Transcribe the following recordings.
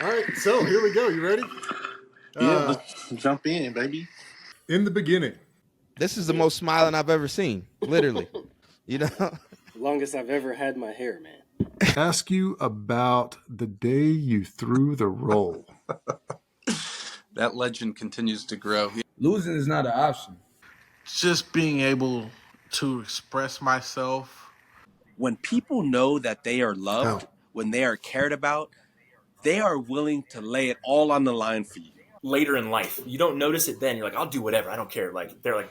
All right, so here we go. You ready? Let's jump in, baby. In the beginning. This is the most smiling I've ever seen, literally. You know? Longest I've ever had my hair, man. Ask you about the day you threw the roll. That legend continues to grow. Losing is not an option. Just being able to express myself. When people know that they are loved, when they are cared about, they are willing to lay it all on the line for you. Later in life, you don't notice it then. You're like, I'll do whatever. I don't care. Like they're like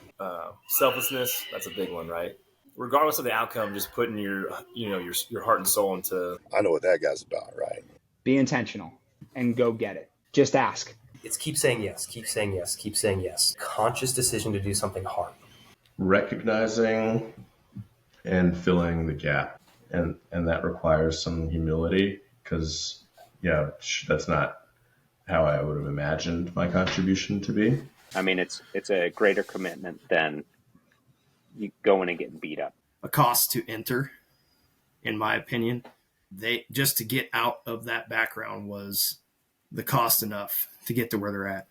selflessness. That's a big one, right? Regardless of the outcome, just putting your heart and soul into. I know what that guy's about, right? Be intentional and go get it. Just ask. It's keep saying yes, keep saying yes, keep saying yes. Conscious decision to do something hard. Recognizing and filling the gap. And that requires some humility because, that's not how I would have imagined my contribution to be. I mean, it's a greater commitment than you going and getting beat up. A cost to enter, in my opinion. They just to get out of that background was the cost enough to get to where they're at.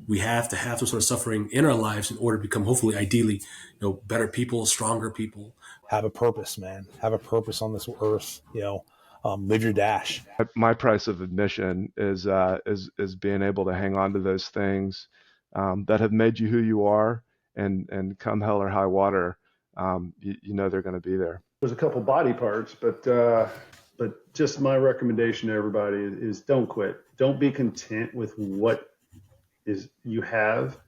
We have to have some sort of suffering in our lives in order to become, hopefully, ideally, better people, stronger people. Have a purpose, man. Have a purpose on this earth. Live your dash. My price of admission is being able to hang on to those things that have made you who you are, and come hell or high water, they're going to be there. There's a couple body parts, but just my recommendation to everybody is don't quit. Don't be content with what is you have,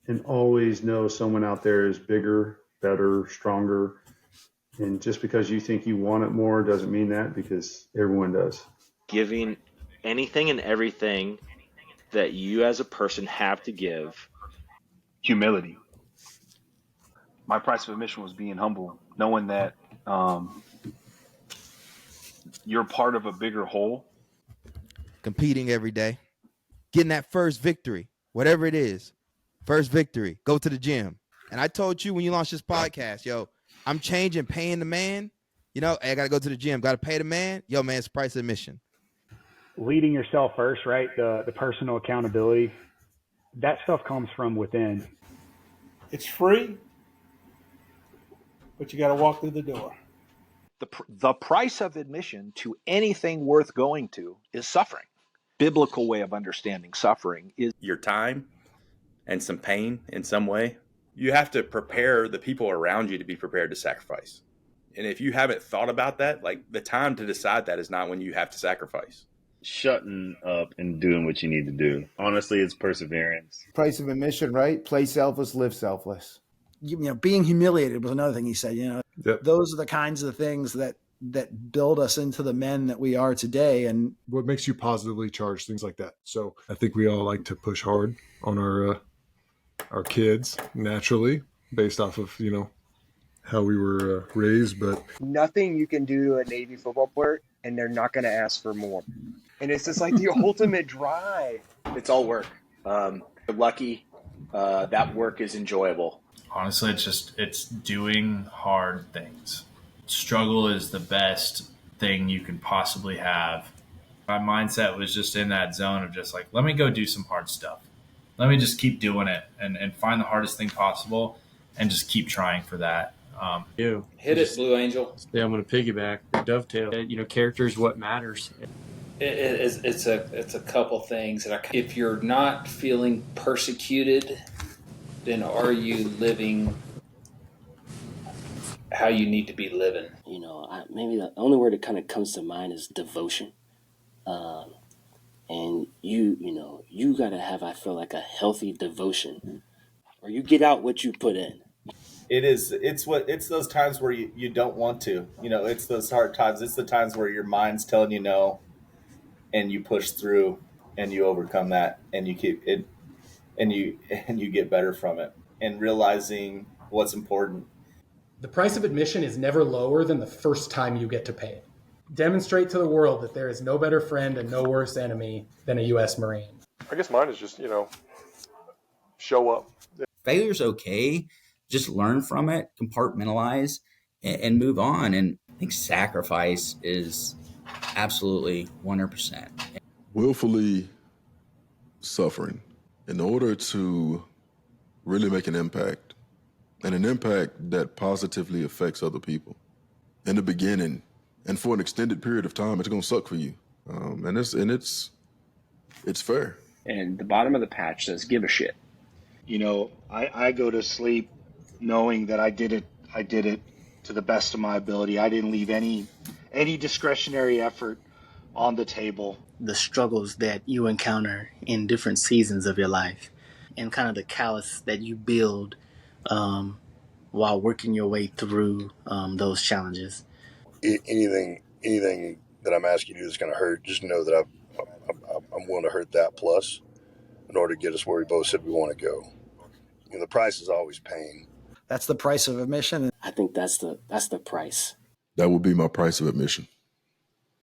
and always know someone out there is bigger, better, stronger. And just because you think you want it more doesn't mean that, because everyone does. Giving anything and everything that you as a person have to give. Humility. My price of admission was being humble, knowing that you're part of a bigger whole. Competing every day. Getting that first victory, whatever it is. First victory. Go to the gym. And I told you when you launched this podcast, I'm changing paying the man. Hey, I got to go to the gym. Got to pay the man. Man, it's price of admission. Leading yourself first, right? The personal accountability. That stuff comes from within. It's free, but you got to walk through the door. The price of admission to anything worth going to is suffering. Biblical way of understanding suffering is your time and some pain in some way. You have to prepare the people around you to be prepared to sacrifice. And if you haven't thought about that, the time to decide that is not when you have to sacrifice. Shutting up and doing what you need to do. Honestly, it's perseverance. Price of admission, right? Play selfless, live selfless. Being humiliated was another thing he said. Yep. Those are the kinds of things that build us into the men that we are today. And what makes you positively charged, things like that. So I think we all like to push hard on our kids naturally, based off of how we were raised. But nothing you can do to a Navy football player and they're not going to ask for more. And it's just like the ultimate drive. It's all work. You're lucky that work is enjoyable. Honestly, it's doing hard things. Struggle is the best thing you can possibly have. My mindset was just in that zone of just let me go do some hard stuff. Let me just keep doing it and find the hardest thing possible and just keep trying for that. Hit it, Blue Angel. Yeah, I'm going to piggyback or dovetail. Character is what matters. It's a couple things. If you're not feeling persecuted, then are you living how you need to be living? Maybe the only word that kind of comes to mind is devotion. And you got to have, I feel like, a healthy devotion, or you get out what you put in. It's those times where you don't want to, it's those hard times. It's the times where your mind's telling you no, and you push through and you overcome that and you keep it and you get better from it and realizing what's important. The price of admission is never lower than the first time you get to pay it. Demonstrate to the world that there is no better friend and no worse enemy than a U.S. Marine. I guess mine is just, show up. Failure's okay. Just learn from it, compartmentalize, and move on. And I think sacrifice is absolutely 100%. willfully suffering in order to really make an impact, and an impact that positively affects other people. In the beginning, and for an extended period of time, it's gonna suck for you, and it's fair. And the bottom of the patch says, "Give a shit." You know, I go to sleep knowing that I did it to the best of my ability. I didn't leave any discretionary effort on the table. The struggles that you encounter in different seasons of your life and kind of the callus that you build while working your way through those challenges. Anything that I'm asking you that's going to hurt, just know that I'm willing to hurt that plus in order to get us where we both said we want to go. And the price is always pain. That's the price of admission. I think that's the price. That would be my price of admission.